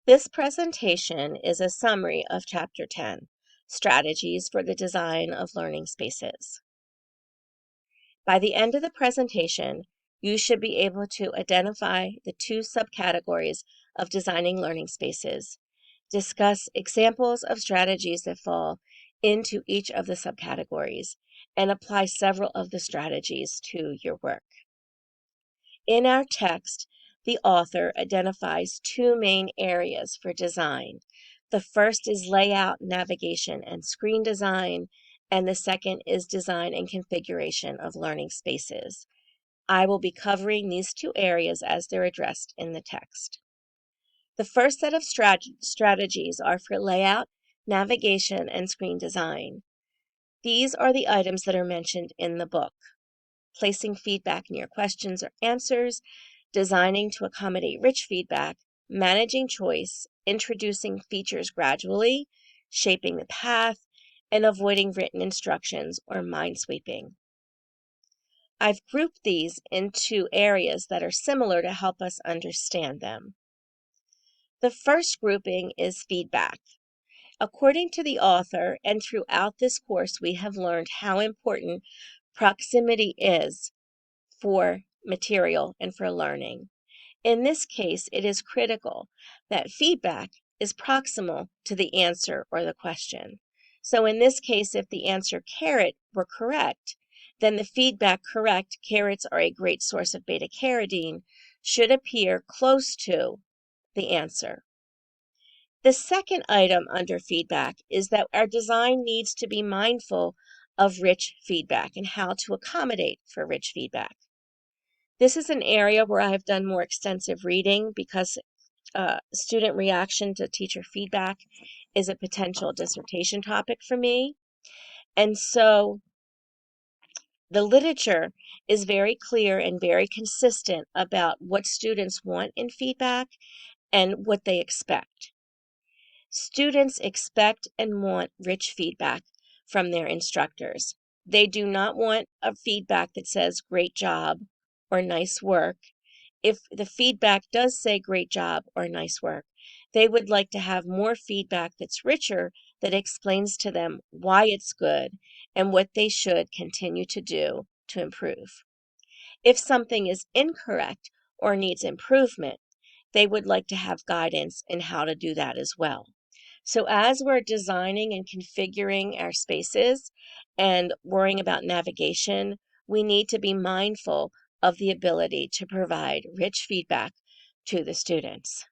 This presentation is a summary of Chapter 10, Strategies for the Design of Learning Spaces. By the end of the presentation, you should be able to identify the two subcategories of designing learning spaces, discuss examples of strategies that fall into each of the subcategories, and apply several of the strategies to your work. In our text, the author identifies two main areas for design. The first is layout, navigation, and screen design, and the second is design and configuration of learning spaces. I will be covering these two areas as they're addressed in the text. The first set of strategies are for layout, navigation, and screen design. These are the items that are mentioned in the book: placing feedback near questions or answers, designing to accommodate rich feedback, managing choice, introducing features gradually, shaping the path, and avoiding written instructions or minesweeping. I've grouped these into areas that are similar to help us understand them. The first grouping is feedback. According to the author, and throughout this course, we have learned how important proximity is for material and for learning. In this case, it is critical that feedback is proximal to the answer or the question. So in this case, if the answer carrot were correct, then the feedback correct, carrots are a great source of beta-carotene, should appear close to the answer. The second item under feedback is that our design needs to be mindful of rich feedback and how to accommodate for rich feedback. This is an area where I have done more extensive reading because student reaction to teacher feedback is a potential dissertation topic for me. And so the literature is very clear and very consistent about what students want in feedback and what they expect. Students expect and want rich feedback from their instructors. They do not want a feedback that says great job or nice work. If the feedback does say great job or nice work, they would like to have more feedback that's richer, that explains to them why it's good and what they should continue to do to improve. If something is incorrect or needs improvement, they would like to have guidance in how to do that as well. So as we're designing and configuring our spaces and worrying about navigation, we need to be mindful of the ability to provide rich feedback to the students.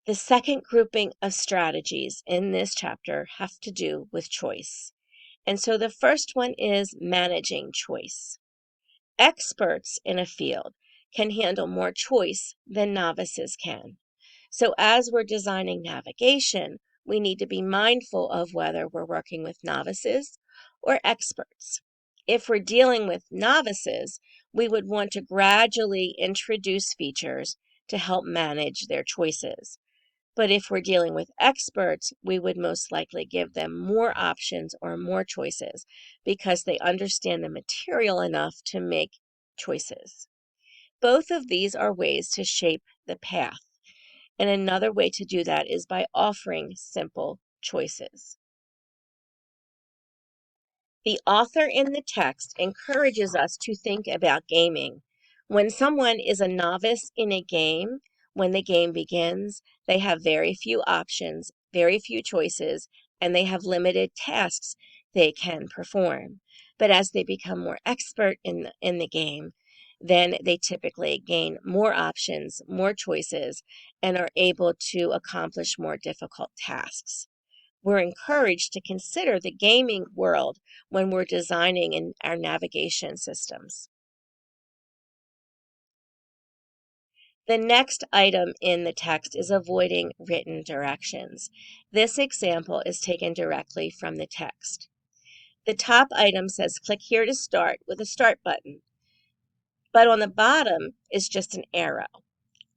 The second grouping of strategies in this chapter have to do with choice. And so the first one is managing choice. Experts in a field can handle more choice than novices can. So as we're designing navigation, we need to be mindful of whether we're working with novices or experts. If we're dealing with novices, we would want to gradually introduce features to help manage their choices. But if we're dealing with experts, we would most likely give them more options or more choices because they understand the material enough to make choices. Both of these are ways to shape the path. And another way to do that is by offering simple choices. The author in the text encourages us to think about gaming. When someone is a novice in a game, when the game begins, they have very few options, very few choices, and they have limited tasks they can perform. But as they become more expert in the game, then they typically gain more options, more choices, and are able to accomplish more difficult tasks. We're encouraged to consider the gaming world when we're designing in our navigation systems. The next item in the text is avoiding written directions. This example is taken directly from the text. The top item says click here to start with a start button, but on the bottom is just an arrow.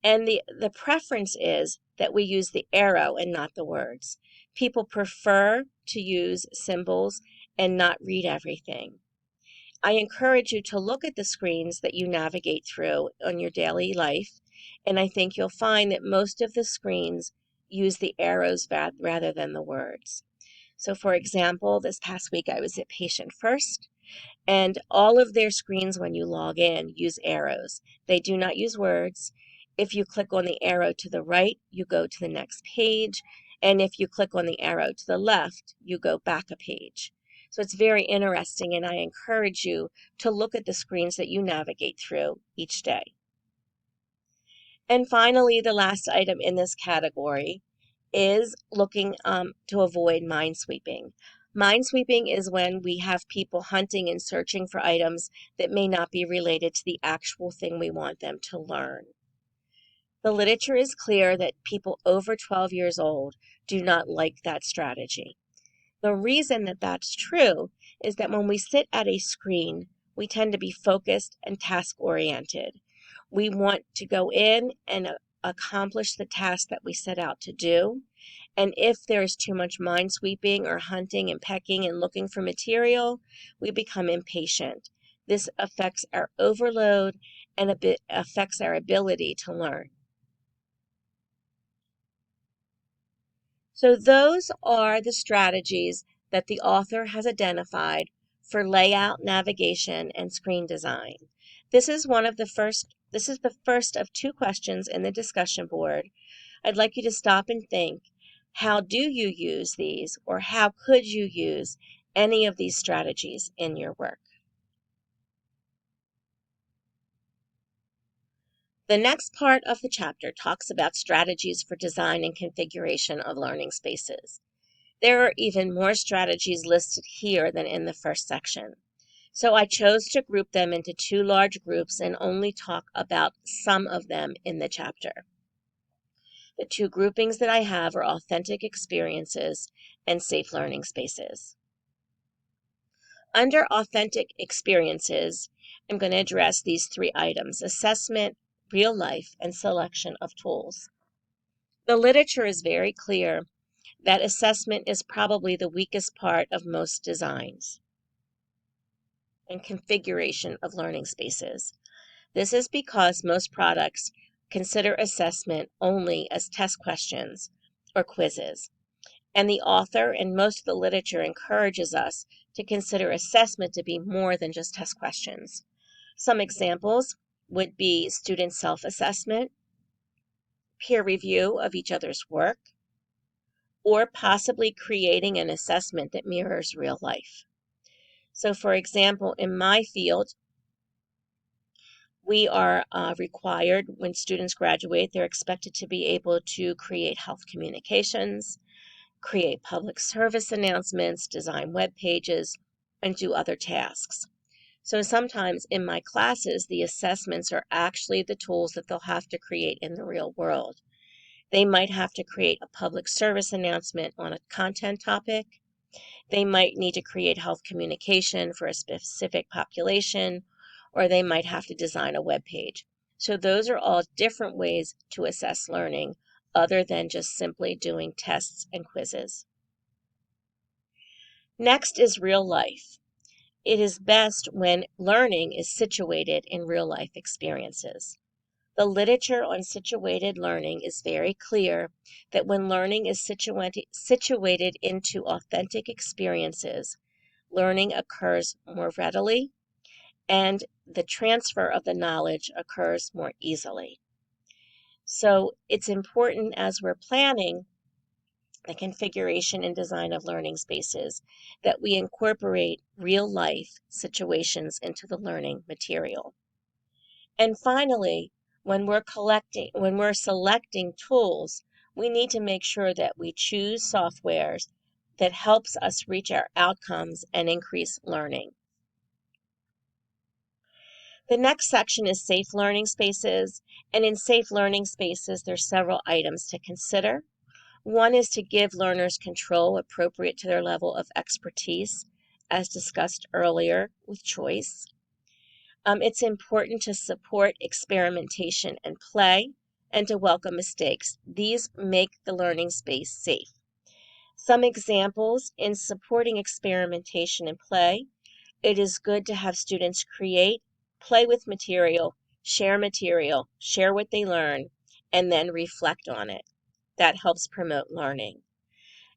And the preference is that we use the arrow and not the words. People prefer to use symbols and not read everything. I encourage you to look at the screens that you navigate through on your daily life And I think you'll find that most of the screens use the arrows rather than the words. So for example, this past week I was at Patient First, and all of their screens when you log in use arrows. They do not use words. If you click on the arrow to the right, you go to the next page. And if you click on the arrow to the left, you go back a page. So it's very interesting, and I encourage you to look at the screens that you navigate through each day. And finally, the last item in this category is looking to avoid minesweeping. Minesweeping is when we have people hunting and searching for items that may not be related to the actual thing we want them to learn. The literature is clear that people over 12 years old do not like that strategy. The reason that that's true is that when we sit at a screen, we tend to be focused and task-oriented. We want to go in and accomplish the task that we set out to do. And if there's too much minesweeping or hunting and pecking and looking for material, we become impatient. This affects our overload and affects our ability to learn. So those are the strategies that the author has identified for layout, navigation, and screen design. This is the first of two questions in the discussion board. I'd like you to stop and think, how do you use these, or how could you use any of these strategies in your work? The next part of the chapter talks about strategies for design and configuration of learning spaces. There are even more strategies listed here than in the first section. So I chose to group them into two large groups and only talk about some of them in the chapter. The two groupings that I have are authentic experiences and safe learning spaces. Under authentic experiences, I'm going to address these three items: assessment, real life, and selection of tools. The literature is very clear that assessment is probably the weakest part of most designs and configuration of learning spaces. This is because most products consider assessment only as test questions or quizzes, and the author and most of the literature encourages us to consider assessment to be more than just test questions. Some examples would be student self-assessment, peer review of each other's work, or possibly creating an assessment that mirrors real life. So for example, in my field, we are required, when students graduate, they're expected to be able to create health communications, create public service announcements, design web pages, and do other tasks. So sometimes in my classes, the assessments are actually the tools that they'll have to create in the real world. They might have to create a public service announcement on a content topic. They might need to create health communication for a specific population, or they might have to design a web page. So those are all different ways to assess learning other than just simply doing tests and quizzes. Next is real life. It is best when learning is situated in real life experiences. The literature on situated learning is very clear that when learning is situated into authentic experiences, learning occurs more readily and the transfer of the knowledge occurs more easily. So it's important as we're planning the configuration and design of learning spaces that we incorporate real life situations into the learning material. And finally, when we're selecting tools, we need to make sure that we choose softwares that helps us reach our outcomes and increase learning. The next section is safe learning spaces, and in safe learning spaces, there's several items to consider. One is to give learners control appropriate to their level of expertise, as discussed earlier with choice. It's important to support experimentation and play and to welcome mistakes. These make the learning space safe. Some examples in supporting experimentation and play: it is good to have students create, play with material, share material, share what they learn, and then reflect on it. That helps promote learning.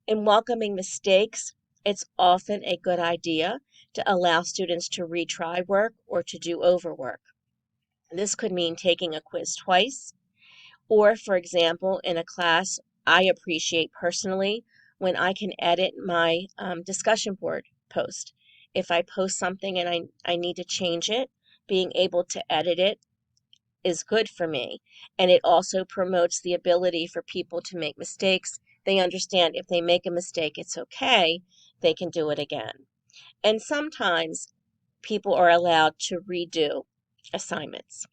In welcoming mistakes, it's often a good idea to allow students to retry work or to do over work. This could mean taking a quiz twice, or, for example, in a class, I appreciate personally when I can edit my discussion board post. If I post something and I need to change it, being able to edit it is good for me. And it also promotes the ability for people to make mistakes. They understand if they make a mistake, it's okay, they can do it again. And sometimes people are allowed to redo assignments.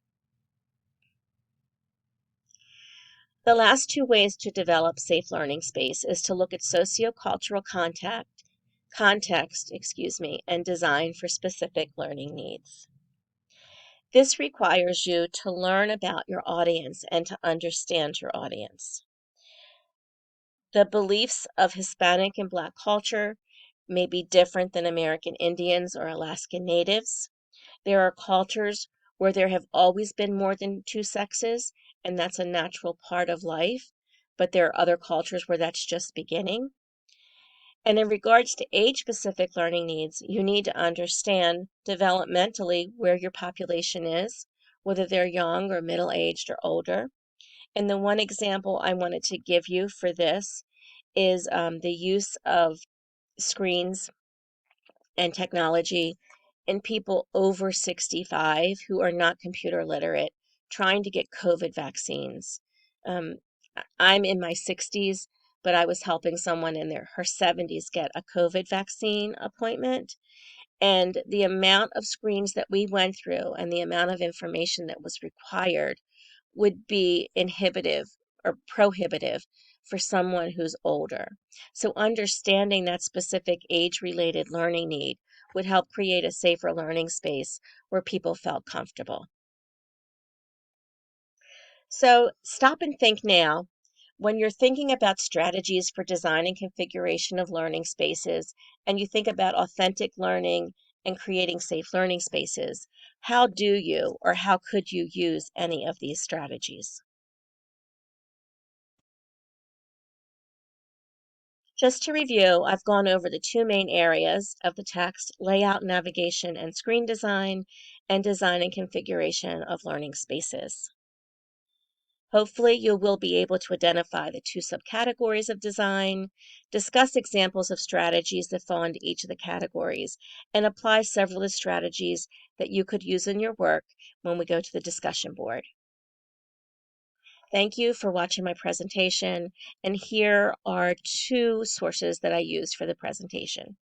The last two ways to develop safe learning space is to look at sociocultural context, and design for specific learning needs. This requires you to learn about your audience and to understand your audience. The beliefs of Hispanic and Black culture may be different than American Indians or Alaskan Natives. There are cultures where there have always been more than two sexes, and that's a natural part of life, but there are other cultures where that's just beginning. And in regards to age-specific learning needs, you need to understand developmentally where your population is, whether they're young or middle-aged or older. And the one example I wanted to give you for this is the use of screens and technology in people over 65 who are not computer literate trying to get COVID vaccines. Um, I'm in my 60s, but I was helping someone in her 70s get a COVID vaccine appointment. And the amount of screens that we went through and the amount of information that was required would be inhibitive or prohibitive for someone who's older. So understanding that specific age-related learning need would help create a safer learning space where people felt comfortable. So stop and think now. When you're thinking about strategies for design and configuration of learning spaces, and you think about authentic learning and creating safe learning spaces, how do you or how could you use any of these strategies? Just to review, I've gone over the two main areas of the text: layout, navigation, and screen design, and design and configuration of learning spaces. Hopefully, you will be able to identify the two subcategories of design, discuss examples of strategies that fall into each of the categories, and apply several of the strategies that you could use in your work when we go to the discussion board. Thank you for watching my presentation, and here are two sources that I used for the presentation.